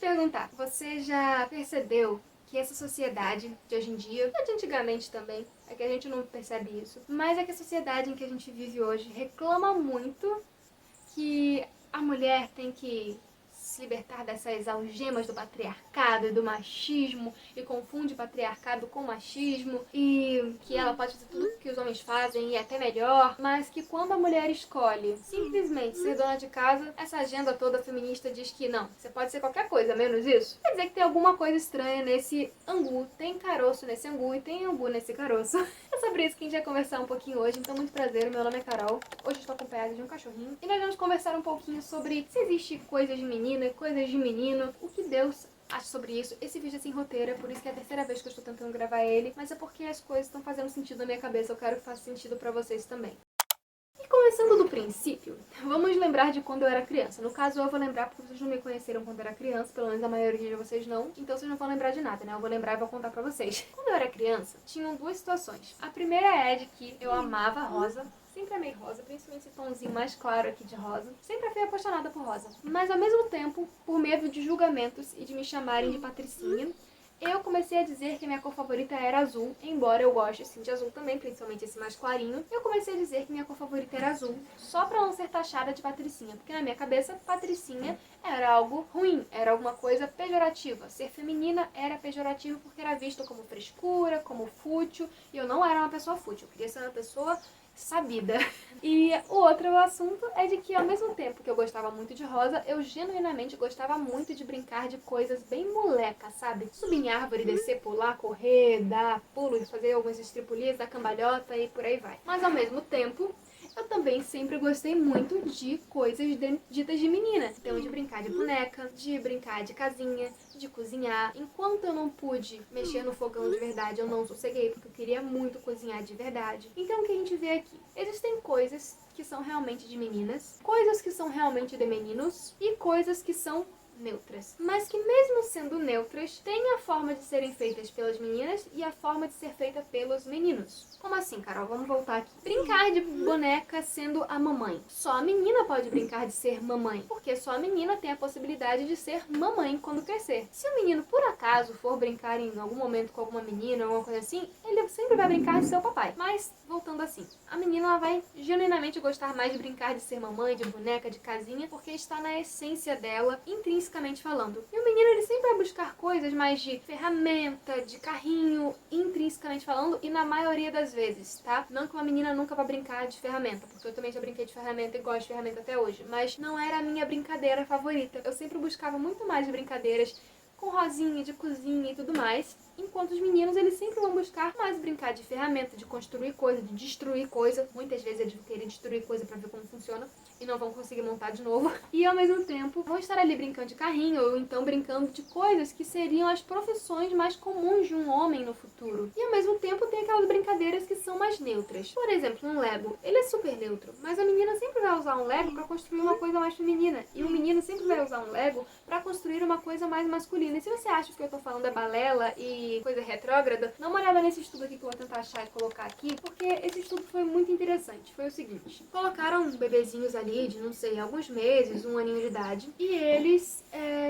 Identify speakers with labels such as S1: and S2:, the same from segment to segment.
S1: perguntar, você já percebeu que essa sociedade de hoje em dia, e de antigamente também, é que a gente não percebe isso, mas é que a sociedade em que a gente vive hoje reclama muito que a mulher tem que se libertar dessas algemas do patriarcado e do machismo e confunde patriarcado com machismo e que ela pode fazer tudo que os homens fazem e até melhor, mas que quando a mulher escolhe simplesmente ser dona de casa, essa agenda toda feminista diz que não, você pode ser qualquer coisa, menos isso. Quer dizer que tem alguma coisa estranha nesse angu, tem caroço nesse angu e tem angu nesse caroço. É sobre isso que a gente vai conversar um pouquinho hoje, então muito prazer, meu nome é Carol, hoje estou acompanhada de um cachorrinho e nós vamos conversar um pouquinho sobre se existe coisas de menina e coisas de menino, o que Deus acha sobre isso. Esse vídeo é sem roteiro, é por isso que é a terceira vez que eu estou tentando gravar ele, mas é porque as coisas estão fazendo sentido na minha cabeça, eu quero que faça sentido pra vocês também. E começando do princípio, vamos lembrar de quando eu era criança. No caso, eu vou lembrar porque vocês não me conheceram quando eu era criança, pelo menos a maioria de vocês não, então vocês não vão lembrar de nada, né? Eu vou lembrar e vou contar pra vocês. Quando eu era criança, tinham duas situações. A primeira é de que eu amava rosa, sempre amei rosa, principalmente esse tomzinho mais claro aqui de rosa. Sempre fui apaixonada por rosa. Mas ao mesmo tempo, por medo de julgamentos e de me chamarem de patricinha, eu comecei a dizer que minha cor favorita era azul, embora eu goste sim de azul também, principalmente esse mais clarinho. Eu comecei a dizer que minha cor favorita era azul, só pra não ser taxada de patricinha, porque na minha cabeça, patricinha era algo ruim, era alguma coisa pejorativa. Ser feminina era pejorativo porque era visto como frescura, como fútil, e eu não era uma pessoa fútil, eu queria ser uma pessoa sabida. E o outro assunto é de que ao mesmo tempo que eu gostava muito de rosa, eu genuinamente gostava muito de brincar de coisas bem moleca, sabe? Subir em árvore, descer, pular, correr, dar pulo, fazer algumas estripulias, dar cambalhota e por aí vai. Mas ao mesmo tempo, eu também sempre gostei muito de coisas ditas de menina. Então, de brincar de boneca, de brincar de casinha, de cozinhar. Enquanto eu não pude mexer no fogão de verdade, eu não sosseguei, porque eu queria muito cozinhar de verdade. Então, o que a gente vê aqui? Existem coisas que são realmente de meninas, coisas que são realmente de meninos e coisas que são neutras. Mas que mesmo sendo neutras, têm a forma de serem feitas pelas meninas e a forma de ser feita pelos meninos. Como assim, Carol? Vamos voltar aqui. Brincar de boneca sendo a mamãe. Só a menina pode brincar de ser mamãe, porque só a menina tem a possibilidade de ser mamãe quando crescer. Se o menino, por acaso, for brincar em algum momento com alguma menina, alguma coisa assim, ele sempre vai brincar de ser o papai. Mas, voltando assim, a menina ela vai genuinamente gostar mais de brincar de ser mamãe, de boneca, de casinha, porque está na essência dela, intrinsecamente falando. E o menino, ele sempre vai buscar coisas mais de ferramenta, de carrinho, intrinsecamente falando, e na maioria das vezes, tá? Não que uma menina nunca vá brincar de ferramenta, porque eu também já brinquei de ferramenta e gosto de ferramenta até hoje, mas não era a minha brincadeira favorita. Eu sempre buscava muito mais de brincadeiras com rosinha, de cozinha e tudo mais, enquanto os meninos, eles sempre vão buscar mais brincar de ferramenta, de construir coisa, de destruir coisa. Muitas vezes eles vão querer destruir coisa pra ver como funciona e não vão conseguir montar de novo. E ao mesmo tempo, vão estar ali brincando de carrinho ou então brincando de coisas que seriam as profissões mais comuns de um homem no futuro. E ao mesmo tempo tem aquelas brincadeiras que são mais neutras. Por exemplo, um Lego. Ele é super neutro, mas a menina sempre vai usar um Lego pra construir uma coisa mais feminina. E o menino sempre vai usar um Lego pra construir uma coisa mais masculina. E se você acha que eu tô falando é balela e coisa retrógrada, dá uma olhada nesse estudo aqui que eu vou tentar achar e colocar aqui, porque esse estudo foi muito interessante. Foi o seguinte: colocaram uns bebezinhos ali de, não sei, alguns meses, um aninho de idade, e eles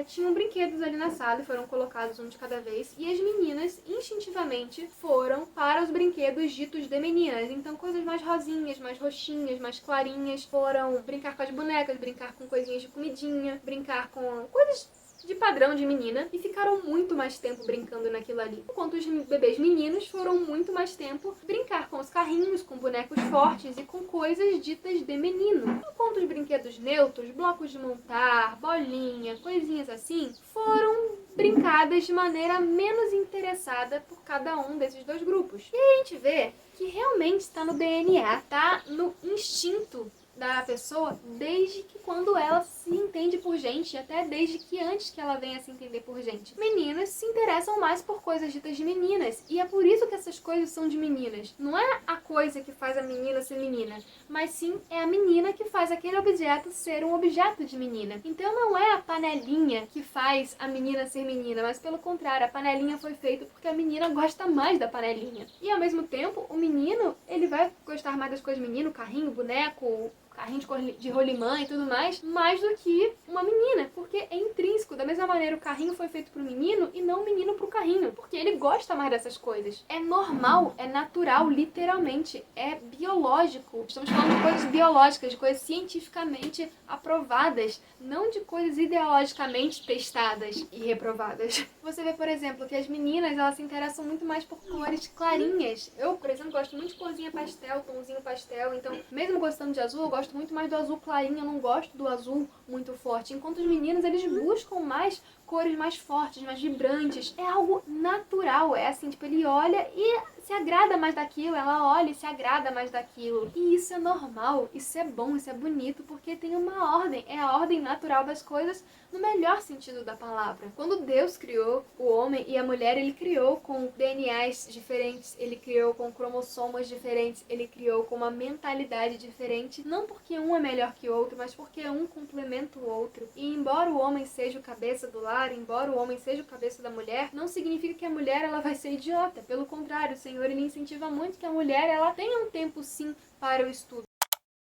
S1: tinham brinquedos ali na sala e foram colocados um de cada vez, e as meninas instintivamente foram para os brinquedos ditos de meninas. Então coisas mais rosinhas, mais roxinhas, mais clarinhas, foram brincar com as bonecas, brincar com coisinhas de comidinha, brincar com coisas de padrão de menina e ficaram muito mais tempo brincando naquilo ali. Enquanto os bebês meninos foram muito mais tempo brincar com os carrinhos, com bonecos fortes e com coisas ditas de menino. Enquanto os brinquedos neutros, blocos de montar, bolinha, coisinhas assim, foram brincadas de maneira menos interessada por cada um desses dois grupos. E aí a gente vê que realmente está no DNA, tá no instinto da pessoa desde que quando ela se entende por gente, até desde que antes que ela venha se entender por gente. Meninas se interessam mais por coisas ditas de meninas, e é por isso que essas coisas são de meninas. Não é a coisa que faz a menina ser menina, mas sim é a menina que faz aquele objeto ser um objeto de menina. Então não é a panelinha que faz a menina ser menina, mas pelo contrário, a panelinha foi feita porque a menina gosta mais da panelinha. E ao mesmo tempo, o menino, ele vai gostar mais das coisas menino, carrinho, boneco, carrinho de rolimã e tudo mais do que uma menina, porque é intrínseco. Da mesma maneira, o carrinho foi feito pro menino e não o menino pro carrinho, porque ele gosta mais dessas coisas. É normal, é natural, literalmente, é biológico. Estamos falando de coisas biológicas, de coisas cientificamente aprovadas, não de coisas ideologicamente testadas e reprovadas. Você vê, por exemplo, que as meninas, elas se interessam muito mais por cores clarinhas. Eu, por exemplo, gosto muito de corzinha pastel, tomzinho pastel, então, mesmo gostando de azul, eu gosto muito mais do azul clarinho, eu não gosto do azul muito forte. Enquanto os meninos, eles buscam mais cores mais fortes, mais vibrantes. É algo natural, é assim, tipo, ele olha e se agrada mais daquilo, ela olha e se agrada mais daquilo. E isso é normal, isso é bom, isso é bonito, porque tem uma ordem, é a ordem natural das coisas no melhor sentido da palavra. Quando Deus criou o homem e a mulher, ele criou com DNAs diferentes, ele criou com cromossomos diferentes, ele criou com uma mentalidade diferente, não porque um é melhor que o outro, mas porque um complementa o outro. E embora o homem seja o cabeça do lar, embora o homem seja o cabeça da mulher, não significa que a mulher ela vai ser idiota. Pelo contrário, o Senhor ele incentiva muito que a mulher ela tenha um tempo sim para o estudo.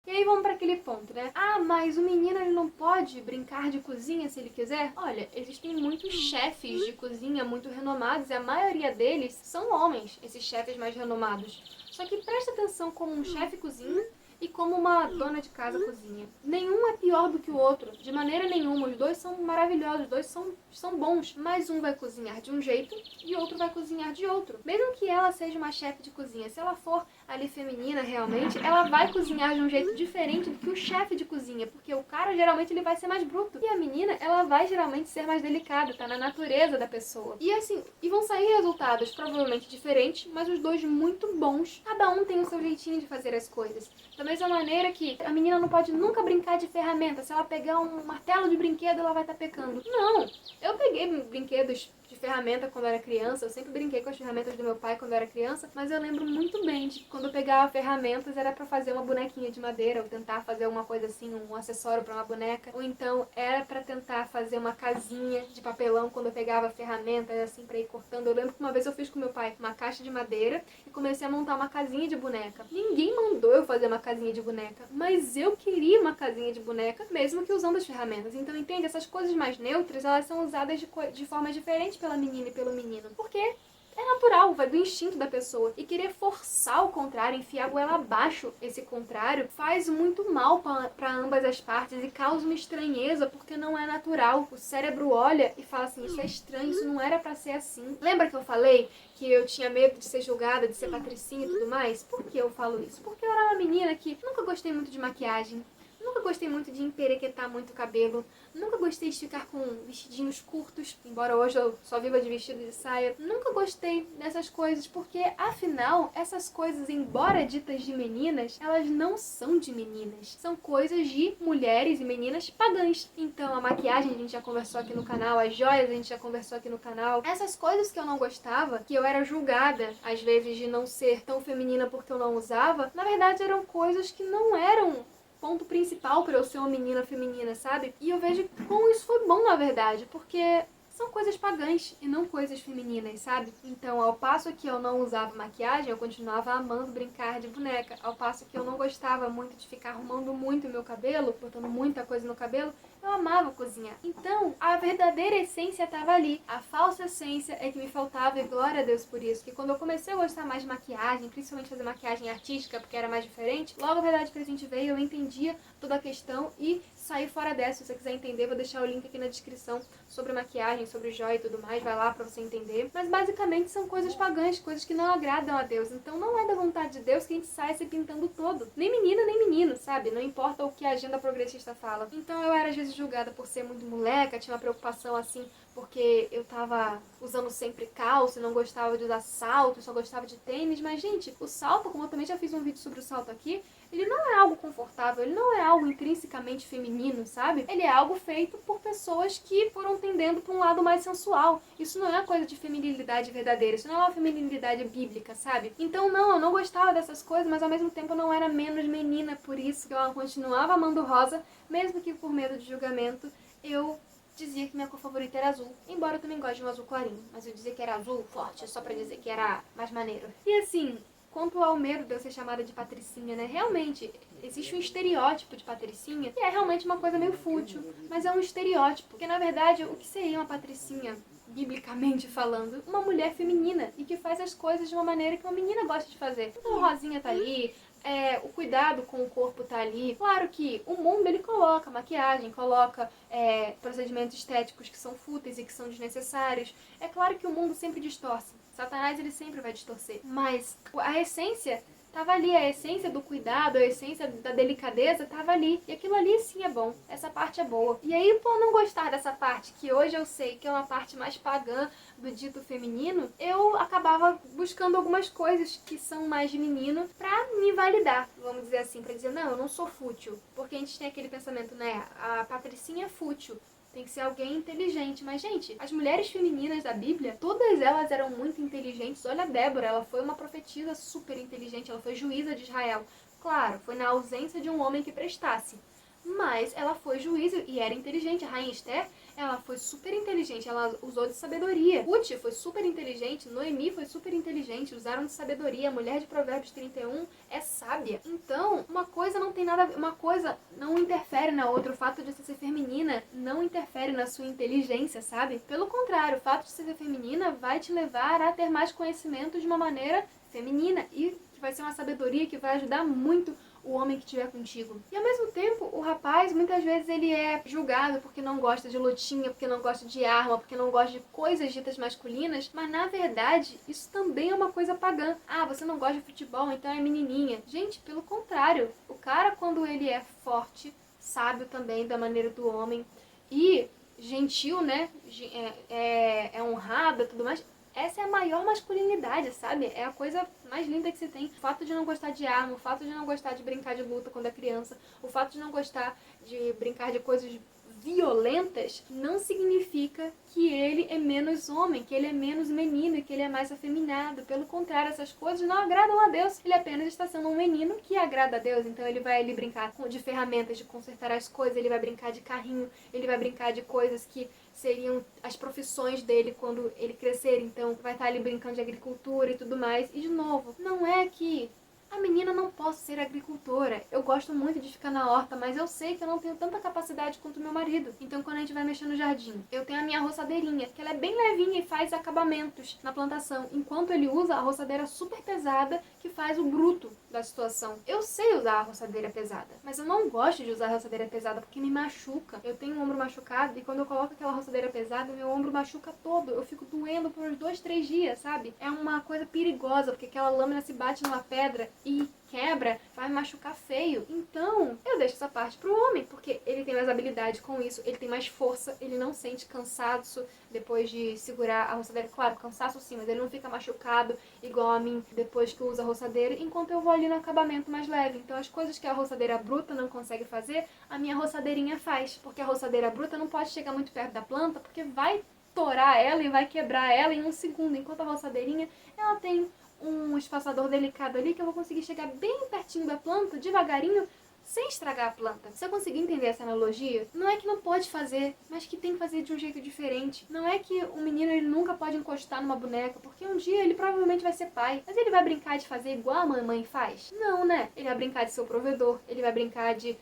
S1: E aí vamos para aquele ponto, né? Ah, mas o menino ele não pode brincar de cozinha se ele quiser? Olha, existem muitos chefes de cozinha muito renomados e a maioria deles são homens, esses chefes mais renomados. Só que presta atenção como um chefe cozinha e como uma dona de casa cozinha. Nenhum é pior do que o outro, de maneira nenhuma. Os dois são maravilhosos, os dois são bons. Mas um vai cozinhar de um jeito e outro vai cozinhar de outro. Mesmo que ela seja uma chefe de cozinha, se ela for ali feminina realmente, ela vai cozinhar de um jeito diferente do que o chefe de cozinha, porque o cara geralmente ele vai ser mais bruto e a menina ela vai geralmente ser mais delicada, tá na natureza da pessoa. E assim, e vão sair resultados provavelmente diferentes, mas os dois muito bons. Cada um tem o seu jeitinho de fazer as coisas. Da mesma maneira que a menina não pode nunca brincar de ferramenta. Se ela pegar um martelo de brinquedo, ela vai estar pecando. Não! Eu peguei brinquedos de ferramenta quando eu era criança. Eu sempre brinquei com as ferramentas do meu pai quando eu era criança. Mas eu lembro muito bem de que quando eu pegava ferramentas era pra fazer uma bonequinha de madeira. Ou tentar fazer alguma coisa assim, um acessório pra uma boneca. Ou então era pra tentar fazer uma casinha de papelão quando eu pegava ferramentas assim pra ir cortando. Eu lembro que uma vez eu fiz com meu pai uma caixa de madeira e comecei a montar uma casinha de boneca. Ninguém mandou eu fazer uma casinha de boneca, mas eu queria uma casinha de boneca, mesmo que usando as ferramentas. Então, entende? Essas coisas mais neutras, elas são usadas de forma diferente pela menina e pelo menino. Porque é natural, vai do instinto da pessoa. E querer forçar o contrário, enfiar a goela abaixo esse contrário, faz muito mal para ambas as partes e causa uma estranheza, porque não é natural. O cérebro olha e fala assim, isso é estranho, isso não era para ser assim. Lembra que eu falei que eu tinha medo de ser julgada, de ser patricinha e tudo mais? Por que eu falo isso? Porque eu era uma menina que nunca gostei muito de maquiagem. Nunca gostei muito de emperequetar muito o cabelo. Nunca gostei de ficar com vestidinhos curtos, embora hoje eu só viva de vestido de saia. Nunca gostei dessas coisas, porque afinal, essas coisas, embora ditas de meninas, elas não são de meninas. São coisas de mulheres e meninas pagãs. Então, a maquiagem a gente já conversou aqui no canal, as joias a gente já conversou aqui no canal. Essas coisas que eu não gostava, que eu era julgada, às vezes, de não ser tão feminina porque eu não usava, na verdade eram coisas que não eram ponto principal para eu ser uma menina feminina, sabe? E eu vejo como isso foi bom, na verdade, porque são coisas pagãs e não coisas femininas, sabe? Então, ao passo que eu não usava maquiagem, eu continuava amando brincar de boneca. Ao passo que eu não gostava muito de ficar arrumando muito o meu cabelo, botando muita coisa no cabelo, eu amava cozinhar. Então, a verdadeira essência estava ali. A falsa essência é que me faltava e glória a Deus por isso. Que quando eu comecei a gostar mais de maquiagem, principalmente fazer maquiagem artística, porque era mais diferente, logo a verdade presente veio, eu entendia toda a questão e saí fora dessa. Se você quiser entender, vou deixar o link aqui na descrição sobre maquiagem, sobre joia e tudo mais, vai lá pra você entender. Mas basicamente são coisas pagãs, coisas que não agradam a Deus. Então não é da vontade de Deus que a gente saia se pintando todo. Nem menina, nem menino, sabe? Não importa o que a agenda progressista fala. Então eu era às vezes julgada por ser muito moleca, tinha uma preocupação assim, porque eu tava usando sempre calça, não gostava de usar salto, só gostava de tênis. Mas, gente, o salto, como eu também já fiz um vídeo sobre o salto aqui, ele não é algo confortável, ele não é algo intrinsecamente feminino, sabe? Ele é algo feito por pessoas que foram tendendo para um lado mais sensual. Isso não é uma coisa de feminilidade verdadeira, isso não é uma feminilidade bíblica, sabe? Então, não, eu não gostava dessas coisas, mas ao mesmo tempo eu não era menos menina, por isso que eu continuava amando rosa, mesmo que por medo de julgamento, eu dizia que minha cor favorita era azul, embora eu também goste de um azul clarinho, mas eu dizia que era azul forte, só pra dizer que era mais maneiro. E assim, quanto ao medo de eu ser chamada de patricinha, né? Realmente, existe um estereótipo de patricinha que é realmente uma coisa meio fútil, mas é um estereótipo, porque na verdade o que seria uma patricinha, biblicamente falando, uma mulher feminina e que faz as coisas de uma maneira que uma menina gosta de fazer. Então a Rosinha tá ali, o cuidado com o corpo tá ali. Claro que o mundo ele coloca maquiagem, coloca procedimentos estéticos que são fúteis e que são desnecessários. É claro que o mundo sempre distorce. Satanás ele sempre vai distorcer. Mas a essência tava ali, a essência do cuidado, a essência da delicadeza tava ali. E aquilo ali sim é bom. Essa parte é boa. E aí, por não gostar dessa parte, que hoje eu sei que é uma parte mais pagã do dito feminino, eu acabava buscando algumas coisas que são mais de menino pra me validar, vamos dizer assim, pra dizer, não, eu não sou fútil. Porque a gente tem aquele pensamento, né, a patricinha é fútil. Tem que ser alguém inteligente. Mas, gente, as mulheres femininas da Bíblia, todas elas eram muito inteligentes. Olha a Débora, ela foi uma profetisa super inteligente, ela foi juíza de Israel. Claro, foi na ausência de um homem que prestasse. Mas ela foi juíza e era inteligente. A rainha Esther, ela foi super inteligente, ela usou de sabedoria. Ruth foi super inteligente, Noemi foi super inteligente, usaram de sabedoria. A mulher de Provérbios 31 é sábia. Então, uma coisa não tem nada a ver, uma coisa não interfere na outra. O fato de você ser feminina não interfere na sua inteligência, sabe? Pelo contrário, o fato de você ser feminina vai te levar a ter mais conhecimento de uma maneira feminina e que vai ser uma sabedoria que vai ajudar muito o homem que estiver contigo. E ao mesmo tempo, o rapaz, muitas vezes, ele é julgado porque não gosta de lutinha, porque não gosta de arma, porque não gosta de coisas ditas masculinas, mas na verdade, isso também é uma coisa pagã. Ah, você não gosta de futebol, então é menininha. Gente, pelo contrário, o cara, quando ele é forte, sábio também da maneira do homem e gentil, né, é honrado e tudo mais, essa é a maior masculinidade, sabe? É a coisa mais linda que se tem. O fato de não gostar de arma, o fato de não gostar de brincar de luta quando é criança, o fato de não gostar de brincar de coisas violentas, não significa que ele é menos homem, que ele é menos menino e que ele é mais afeminado. Pelo contrário, essas coisas não agradam a Deus. Ele apenas está sendo um menino que agrada a Deus. Então ele vai ali brincar de ferramentas, de consertar as coisas, ele vai brincar de carrinho, ele vai brincar de coisas que seriam as profissões dele quando ele crescer. Então vai estar ali brincando de agricultura e tudo mais. E de novo, não é que a menina não posso ser agricultora. Eu gosto muito de ficar na horta, mas eu sei que eu não tenho tanta capacidade quanto meu marido. Então, quando a gente vai mexer no jardim, eu tenho a minha roçadeirinha, que ela é bem levinha e faz acabamentos na plantação, enquanto ele usa a roçadeira super pesada, que faz o bruto da situação. Eu sei usar a roçadeira pesada, mas eu não gosto de usar a roçadeira pesada porque me machuca. Eu tenho o ombro machucado e quando eu coloco aquela roçadeira pesada, meu ombro machuca todo. Eu fico doendo por uns 2, 3 dias, sabe? É uma coisa perigosa, porque aquela lâmina se bate numa pedra e quebra, vai machucar feio. Então, eu deixo essa parte pro homem, porque ele tem mais habilidade com isso, ele tem mais força, ele não sente cansaço depois de segurar a roçadeira. Claro, cansaço sim, mas ele não fica machucado igual a mim depois que usa a roçadeira, enquanto eu vou ali no acabamento mais leve. Então, as coisas que a roçadeira bruta não consegue fazer, a minha roçadeirinha faz, porque a roçadeira bruta não pode chegar muito perto da planta, porque vai torar ela e vai quebrar ela em um segundo, enquanto a roçadeirinha, ela tem um espaçador delicado ali que eu vou conseguir chegar bem pertinho da planta, devagarinho, sem estragar a planta. Se eu conseguir entender essa analogia, não é que não pode fazer, mas que tem que fazer de um jeito diferente. Não é que o menino ele nunca pode encostar numa boneca, porque um dia ele provavelmente vai ser pai. Mas ele vai brincar de fazer igual a mamãe faz? Não, né? Ele vai brincar de ser o provedor, ele vai brincar de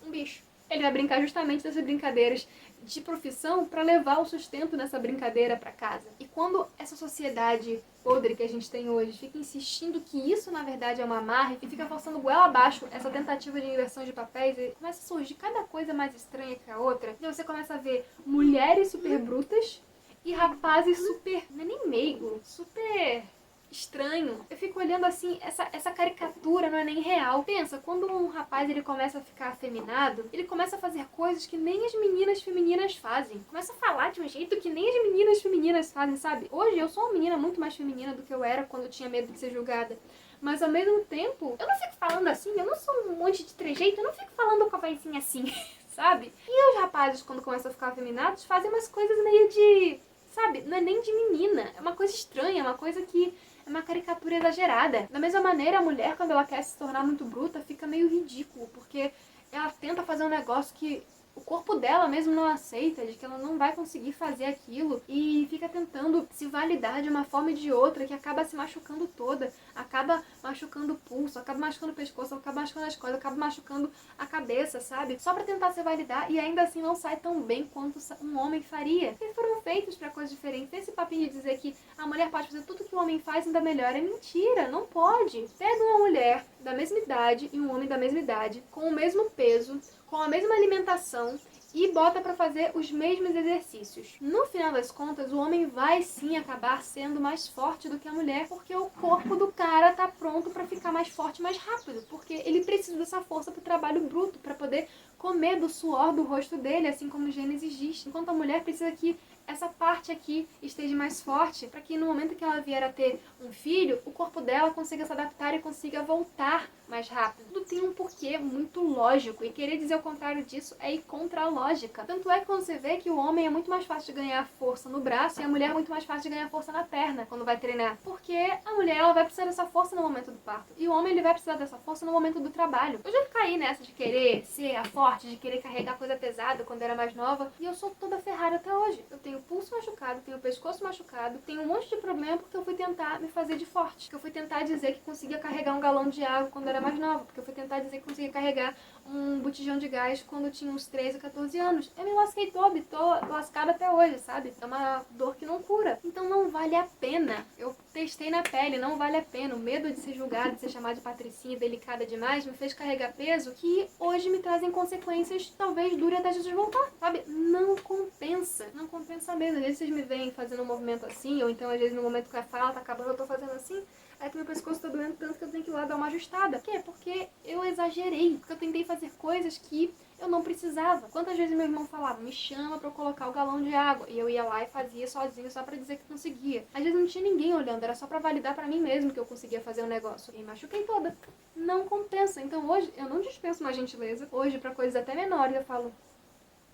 S1: um bicho. Ele vai brincar justamente dessas brincadeiras de profissão para levar o sustento nessa brincadeira para casa. E quando essa sociedade podre que a gente tem hoje fica insistindo que isso na verdade é uma amarra e fica forçando goela abaixo essa tentativa de inversão de papéis, e começa a surgir cada coisa mais estranha que a outra, e você começa a ver mulheres super brutas e rapazes super, não é nem meigo, super estranho. Eu fico olhando assim, essa caricatura não é nem real. Pensa, quando um rapaz ele começa a ficar afeminado, ele começa a fazer coisas que nem as meninas femininas fazem. Começa a falar de um jeito que nem as meninas femininas fazem, sabe? Hoje eu sou uma menina muito mais feminina do que eu era quando eu tinha medo de ser julgada. Mas ao mesmo tempo, eu não fico falando assim, eu não sou um monte de trejeito, eu não fico falando com a vozinha assim, sabe? E os rapazes, quando começam a ficar afeminados, fazem umas coisas meio de, sabe? Não é nem de menina, é uma coisa estranha, é uma coisa que é uma caricatura exagerada. Da mesma maneira, a mulher, quando ela quer se tornar muito bruta, fica meio ridículo, porque ela tenta fazer um negócio que o corpo dela mesmo não aceita, de que ela não vai conseguir fazer aquilo e fica tentando se validar de uma forma e de outra, que acaba se machucando toda, acaba machucando o pulso, acaba machucando o pescoço, acaba machucando as costas, acaba machucando a cabeça, sabe? Só pra tentar se validar e ainda assim não sai tão bem quanto um homem faria. Eles foram feitos pra coisas diferentes. Esse papinho de dizer que a mulher pode fazer tudo que o homem faz ainda melhor é mentira, não pode. Pega uma mulher da mesma idade e um homem da mesma idade, com o mesmo peso, com a mesma alimentação e bota pra fazer os mesmos exercícios. No final das contas, o homem vai sim acabar sendo mais forte do que a mulher, porque o corpo do cara tá pronto pra ficar mais forte mais rápido, porque ele precisa dessa força pro trabalho bruto, pra poder comer do suor do rosto dele, assim como Gênesis diz. Enquanto a mulher precisa que essa parte aqui esteja mais forte, para que no momento que ela vier a ter um filho, o corpo dela consiga se adaptar e consiga voltar mais rápido. Tudo tem um porquê muito lógico, e querer dizer o contrário disso é ir contra a lógica. Tanto é que você vê que o homem é muito mais fácil de ganhar força no braço e a mulher é muito mais fácil de ganhar força na perna quando vai treinar. Porque a mulher ela vai precisar dessa força no momento do parto, e o homem ele vai precisar dessa força no momento do trabalho. Eu já caí nessa de querer ser a forte, de querer carregar coisa pesada quando era mais nova, e eu sou toda ferrada até hoje. Eu tenho o pulso machucado, tenho o pescoço machucado, tenho um monte de problema porque eu fui tentar me fazer de forte, porque eu fui tentar dizer que conseguia carregar um galão de água quando era mais nova, porque eu fui tentar dizer que conseguia carregar um botijão de gás quando eu tinha uns 13 ou 14 anos. Eu me lasquei toda e tô lascada até hoje, sabe? É uma dor que não cura. Então não vale a pena. Eu testei na pele, não vale a pena. O medo de ser julgada, de ser chamada de patricinha delicada demais, me fez carregar peso que hoje me trazem consequências, talvez dure até Jesus voltar, sabe? Não compensa. Não compensa mesmo. Às vezes vocês me veem fazendo um movimento assim, ou então às vezes no momento que a fala tá acabando eu tô fazendo assim, é que meu pescoço tá doendo tanto que eu tenho que ir lá dar uma ajustada. Por quê? Porque eu exagerei. Porque eu tentei fazer coisas que eu não precisava. Quantas vezes meu irmão falava, me chama pra eu colocar o galão de água. E eu ia lá e fazia sozinho só pra dizer que conseguia. Às vezes não tinha ninguém olhando, era só pra validar pra mim mesmo que eu conseguia fazer um negócio. E machuquei toda. Não compensa. Então hoje eu não dispenso uma gentileza. Hoje pra coisas até menores eu falo,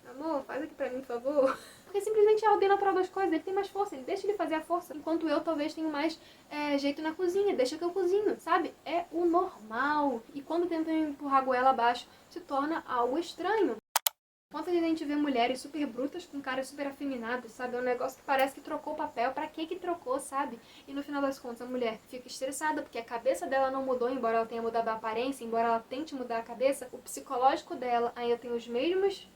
S1: amor, faz aqui pra mim, por favor. Porque simplesmente é a ordem natural das coisas. Ele tem mais força, ele deixa ele fazer a força. Enquanto eu talvez tenho mais jeito na cozinha, deixa que eu cozinho, sabe? É o normal. E quando tentam empurrar a goela abaixo, se torna algo estranho. Quantas vezes a gente vê mulheres super brutas com caras super afeminados, sabe? É um negócio que parece que trocou o papel. Pra que trocou, sabe? E no final das contas a mulher fica estressada porque a cabeça dela não mudou, embora ela tenha mudado a aparência, embora ela tente mudar a cabeça, o psicológico dela ainda tem os mesmos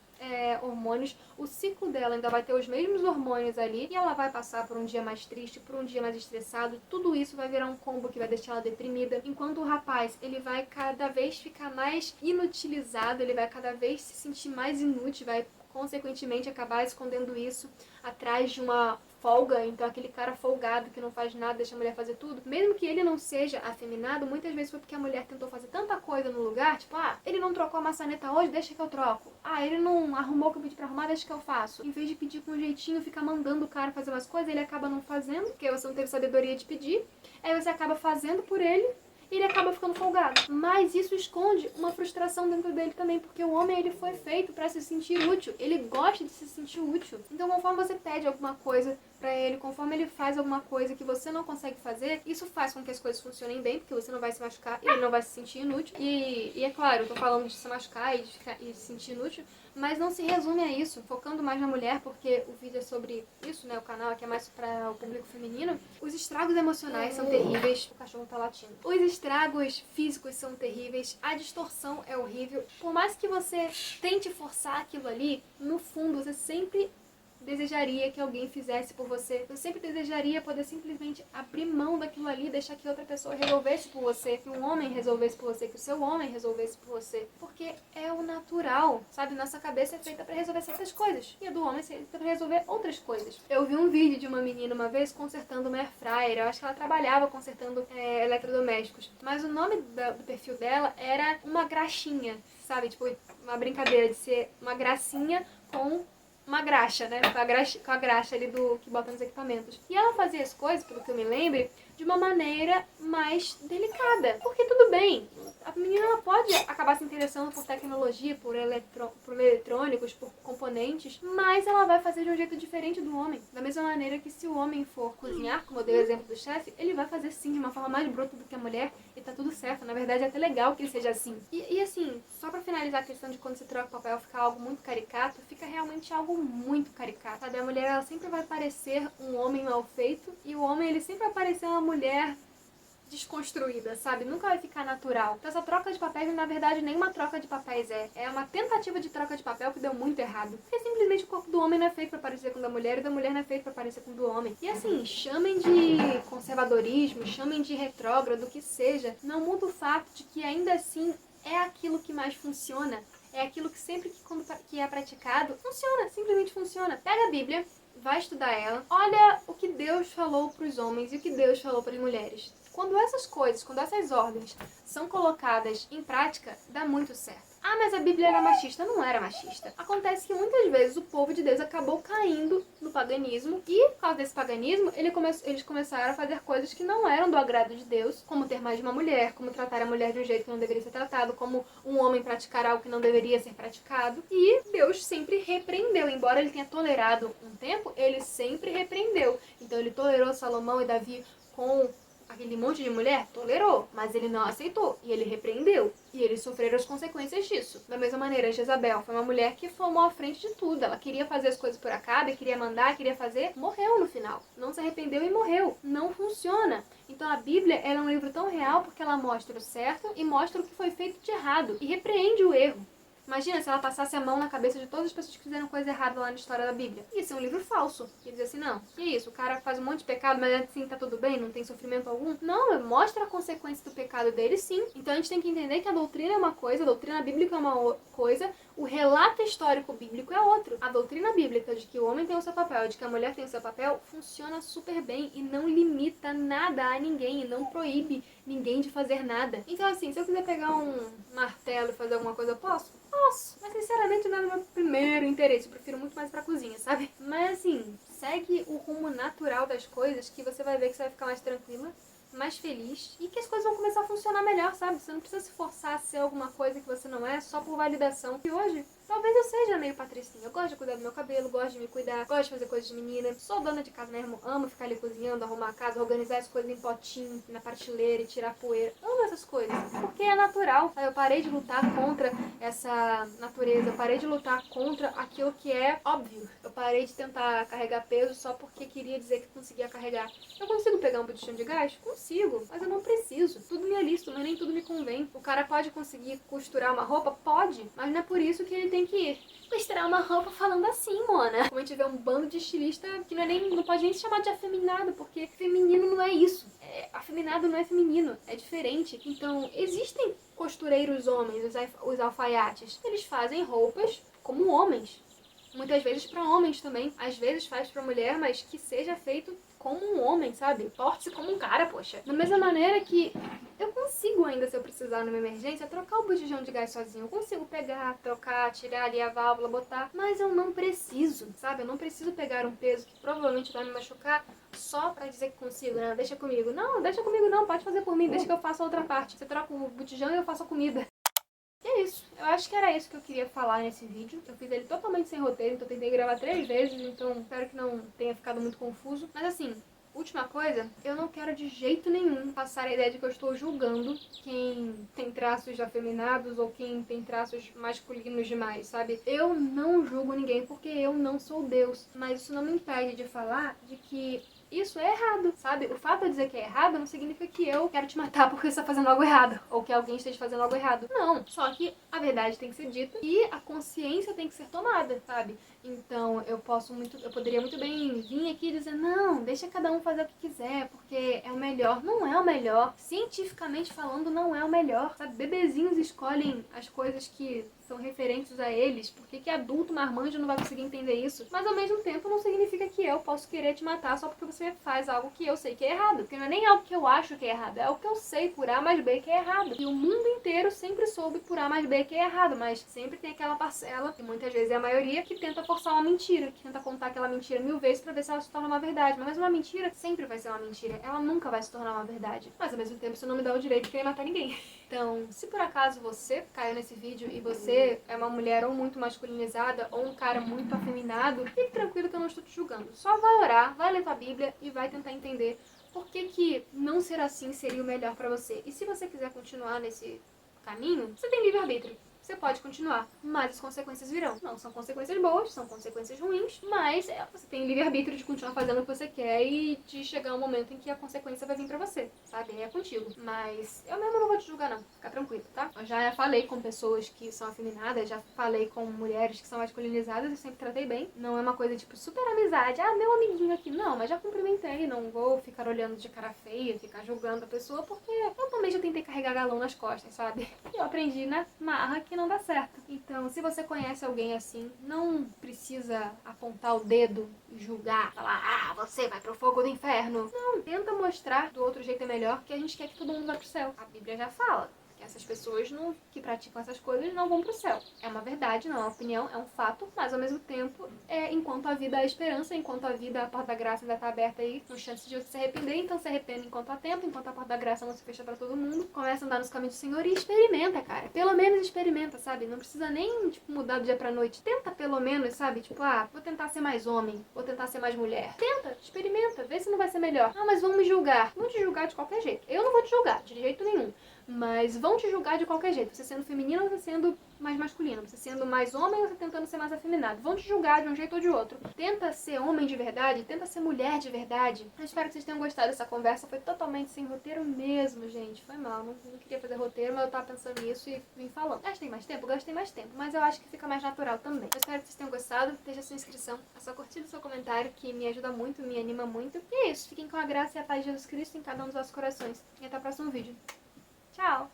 S1: hormônios, o ciclo dela ainda vai ter os mesmos hormônios ali, e ela vai passar por um dia mais triste, por um dia mais estressado, tudo isso vai virar um combo que vai deixar ela deprimida, enquanto o rapaz, ele vai cada vez ficar mais inutilizado, ele vai cada vez se sentir mais inútil, vai consequentemente acabar escondendo isso atrás de uma folga, então aquele cara folgado que não faz nada, deixa a mulher fazer tudo, mesmo que ele não seja afeminado, muitas vezes foi porque a mulher tentou fazer tanta coisa no lugar, tipo, ele não trocou a maçaneta hoje, deixa que eu troco. Ele não arrumou o que eu pedi pra arrumar, deixa que eu faço. Em vez de pedir com um jeitinho, ficar mandando o cara fazer umas coisas, ele acaba não fazendo, porque você não teve sabedoria de pedir, aí você acaba fazendo por ele, e ele acaba ficando folgado. Mas isso esconde uma frustração dentro dele também, porque o homem ele foi feito pra se sentir útil, ele gosta de se sentir útil. Então conforme você pede alguma coisa pra ele, conforme ele faz alguma coisa que você não consegue fazer, isso faz com que as coisas funcionem bem, porque você não vai se machucar e ele não vai se sentir inútil. E é claro, eu tô falando de se machucar e de se sentir inútil, mas não se resume a isso, focando mais na mulher, porque o vídeo é sobre isso, né? O canal aqui é mais para o público feminino. Os estragos emocionais são terríveis. O cachorro tá latindo. Os estragos físicos são terríveis. A distorção é horrível. Por mais que você tente forçar aquilo ali, no fundo você sempre desejaria que alguém fizesse por você. Eu sempre desejaria poder simplesmente abrir mão daquilo ali, deixar que outra pessoa resolvesse por você, que um homem resolvesse por você, que o seu homem resolvesse por você. Porque é o natural, sabe? Nossa cabeça é feita pra resolver certas coisas. E a do homem é feita pra resolver outras coisas. Eu vi um vídeo de uma menina uma vez consertando uma air fryer. Eu acho que ela trabalhava consertando eletrodomésticos. Mas o nome do perfil dela era uma graxinha, sabe? Tipo, uma brincadeira de ser uma gracinha com uma graxa, né? Com a graxa ali do que bota nos equipamentos. E ela fazia as coisas, pelo que eu me lembro, de uma maneira mais delicada. Porque tudo bem, a menina ela pode acabar se interessando por tecnologia, por eletrônicos, por componentes, mas ela vai fazer de um jeito diferente do homem. Da mesma maneira que se o homem for cozinhar, como eu dei o exemplo do chefe, ele vai fazer sim de uma forma mais bruta do que a mulher e tá tudo certo. Na verdade é até legal que ele seja assim. E assim, só pra finalizar a questão de quando se troca o papel ficar algo muito caricato, fica realmente algo muito caricato, sabe? A mulher ela sempre vai parecer um homem mal feito e o homem ele sempre vai parecer uma mulher desconstruída, sabe? Nunca vai ficar natural. Então essa troca de papéis, na verdade, nenhuma troca de papéis é uma tentativa de troca de papel que deu muito errado. Porque simplesmente o corpo do homem não é feito pra parecer com o da mulher e da mulher não é feito pra parecer com o do homem. E assim, chamem de conservadorismo, chamem de retrógrado, o que seja, não muda o fato de que ainda assim é aquilo que mais funciona. É aquilo que sempre que é praticado, funciona, simplesmente funciona. Pega a Bíblia, vai estudar ela, olha o que Deus falou para os homens e o que Deus falou para as mulheres. Quando essas coisas, quando essas ordens são colocadas em prática, dá muito certo. Ah, mas a Bíblia era machista. Não era machista. Acontece que muitas vezes o povo de Deus acabou caindo no paganismo e, por causa desse paganismo, eles começaram a fazer coisas que não eram do agrado de Deus, como ter mais de uma mulher, como tratar a mulher de um jeito que não deveria ser tratado, como um homem praticar algo que não deveria ser praticado. E Deus sempre repreendeu. Embora ele tenha tolerado um tempo, ele sempre repreendeu. Então ele tolerou Salomão e Davi com aquele monte de mulher? Tolerou, mas ele não aceitou e ele repreendeu. E eles sofreram as consequências disso. Da mesma maneira, Jezabel foi uma mulher que tomou à frente de tudo. Ela queria fazer as coisas por acaso, queria mandar, queria fazer, morreu no final. Não se arrependeu e morreu. Não funciona. Então a Bíblia é um livro tão real porque ela mostra o certo e mostra o que foi feito de errado. E repreende o erro. Imagina se ela passasse a mão na cabeça de todas as pessoas que fizeram coisa errada lá na história da Bíblia. Ia ser um livro falso. Ia dizer assim, não, que isso, o cara faz um monte de pecado, mas assim tá tudo bem, não tem sofrimento algum. Não, mostra a consequência do pecado dele sim. Então a gente tem que entender que a doutrina é uma coisa, a doutrina bíblica é uma coisa, o relato histórico bíblico é outro. A doutrina bíblica de que o homem tem o seu papel, de que a mulher tem o seu papel, funciona super bem e não limita nada a ninguém, e não proíbe ninguém de fazer nada. Então assim, se eu quiser pegar um martelo e fazer alguma coisa, eu posso? Posso, mas sinceramente não é do meu primeiro interesse, eu prefiro muito mais pra cozinha, sabe? Mas assim, segue o rumo natural das coisas que você vai ver que você vai ficar mais tranquila, mais feliz e que as coisas vão começar a funcionar melhor, sabe? Você não precisa se forçar a ser alguma coisa que você não é só por validação. E hoje, talvez eu seja meio patricinha. Eu gosto de cuidar do meu cabelo, gosto de me cuidar, gosto de fazer coisas de menina. Sou dona de casa mesmo, amo ficar ali cozinhando, arrumar a casa, organizar as coisas em potinho, na prateleira e tirar poeira. Amo essas coisas, porque é natural. Eu parei de lutar contra essa natureza, eu parei de lutar contra aquilo que é óbvio. Eu parei de tentar carregar peso só porque queria dizer que conseguia carregar. Eu consigo pegar um botijão de gás? Consigo, mas eu não preciso. Tudo me é lícito, mas nem tudo me convém. O cara pode conseguir costurar uma roupa? Pode, mas não é por isso que ele tem que costurar uma roupa falando assim, mona. Como a gente vê um bando de estilista que não pode nem se chamar de afeminado, porque feminino não é isso. Afeminado não é feminino, é diferente. Então, existem costureiros homens, os alfaiates. Eles fazem roupas como homens. Muitas vezes para homens também. Às vezes faz para mulher, mas que seja feito como um homem, sabe? Porte-se como um cara, poxa. Da mesma maneira que eu consigo ainda, se eu precisar numa emergência, trocar o botijão de gás sozinho. Eu consigo pegar, trocar, tirar ali a válvula, botar. Mas eu não preciso, sabe? Eu não preciso pegar um peso que provavelmente vai me machucar só pra dizer que consigo, né? Deixa comigo. Não, deixa comigo não. Pode fazer por mim. Deixa que eu faço a outra parte. Você troca o botijão e eu faço a comida. E é isso. Eu acho que era isso que eu queria falar nesse vídeo. Eu fiz ele totalmente sem roteiro, então eu tentei gravar 3 vezes, então espero que não tenha ficado muito confuso. Mas assim, última coisa, eu não quero de jeito nenhum passar a ideia de que eu estou julgando quem tem traços afeminados ou quem tem traços masculinos demais, sabe? Eu não julgo ninguém porque eu não sou Deus. Mas isso não me impede de falar de que isso é errado, sabe? O fato de dizer que é errado não significa que eu quero te matar porque você está fazendo algo errado, ou que alguém esteja fazendo algo errado. Não, só que a verdade tem que ser dita e a consciência tem que ser tomada, sabe? Então eu poderia muito bem vir aqui e dizer, não, deixa cada um fazer o que quiser, porque é o melhor. Não é o melhor. Cientificamente falando, não é o melhor, sabe? Bebezinhos escolhem as coisas que são referentes a eles, por que adulto marmanjo não vai conseguir entender isso? Mas ao mesmo tempo não significa que eu posso querer te matar só porque você faz algo que eu sei que é errado. Porque não é nem algo que eu acho que é errado, é algo que eu sei por A mais B que é errado. E o mundo inteiro sempre soube por A mais B que é errado, mas sempre tem aquela parcela, que muitas vezes é a maioria, que tenta forçar uma mentira, que tenta contar aquela mentira 1000 vezes pra ver se ela se torna uma verdade. Mas uma mentira sempre vai ser uma mentira, ela nunca vai se tornar uma verdade. Mas ao mesmo tempo isso não me dá o direito de querer matar ninguém. Então, se por acaso você caiu nesse vídeo e você é uma mulher ou muito masculinizada ou um cara muito afeminado, fique tranquilo que eu não estou te julgando. Só vai orar, vai ler tua Bíblia e vai tentar entender por que não ser assim seria o melhor pra você. E se você quiser continuar nesse caminho, você tem livre-arbítrio. Você pode continuar, mas as consequências virão. Não são consequências boas, são consequências ruins, mas você tem livre-arbítrio de continuar fazendo o que você quer e de chegar um momento em que a consequência vai vir pra você, sabe? É contigo. Mas eu mesmo não vou te julgar, não. Fica tranquilo, tá? Eu já falei com pessoas que são afeminadas, já falei com mulheres que são masculinizadas, eu sempre tratei bem. Não é uma coisa tipo super amizade, meu amiguinho aqui. Não, mas já cumprimentei, não vou ficar olhando de cara feia, ficar julgando a pessoa, porque eu também já tentei carregar galão nas costas, sabe? E eu aprendi na marra que não dá certo. Então, se você conhece alguém assim, não precisa apontar o dedo e julgar, falar, você vai pro fogo do inferno. Não, tenta mostrar do outro jeito é melhor, que a gente quer que todo mundo vá pro céu. A Bíblia já fala que essas pessoas que praticam essas coisas não vão pro céu. É uma verdade, não é uma opinião, é um fato, mas ao mesmo tempo, enquanto a vida há esperança, enquanto a vida, a porta da graça ainda tá aberta aí, com chance de você se arrepender, então se arrependa enquanto há tempo, enquanto a porta da graça não se fecha pra todo mundo, começa a andar nos caminhos do Senhor e experimenta, cara. Pelo menos experimenta, sabe? Não precisa nem, mudar do dia pra noite. Tenta pelo menos, sabe? Vou tentar ser mais homem, vou tentar ser mais mulher. Tenta, experimenta, vê se não vai ser melhor. Mas vão me julgar. Vão te julgar de qualquer jeito. Eu não vou te julgar, de jeito nenhum. Mas vão te julgar de qualquer jeito. Você sendo feminino ou você sendo mais masculino. Você sendo mais homem ou você tentando ser mais afeminado. Vão te julgar de um jeito ou de outro. Tenta ser homem de verdade, tenta ser mulher de verdade. Eu espero que vocês tenham gostado dessa conversa. Foi totalmente sem roteiro mesmo, gente. Foi mal. Não queria fazer roteiro, mas eu tava pensando nisso e vim falando. Gastei mais tempo? Gastei mais tempo. Mas eu acho que fica mais natural também. Eu espero que vocês tenham gostado. Deixa a sua inscrição, a sua curtida, o seu comentário, que me ajuda muito, me anima muito. E é isso. Fiquem com a graça e a paz de Jesus Cristo em cada um dos vossos corações. E até o próximo vídeo. Tchau!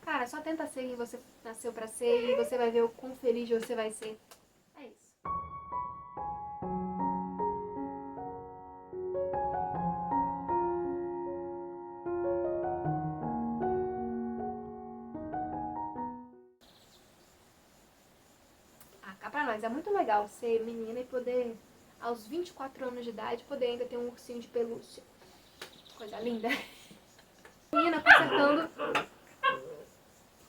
S1: Cara, só tenta ser quem você nasceu pra ser e você vai ver o quão feliz você vai ser. É isso. Cá pra nós, é muito legal ser menina e poder, aos 24 anos de idade, poder ainda ter um ursinho de pelúcia. Coisa linda. Menina consertando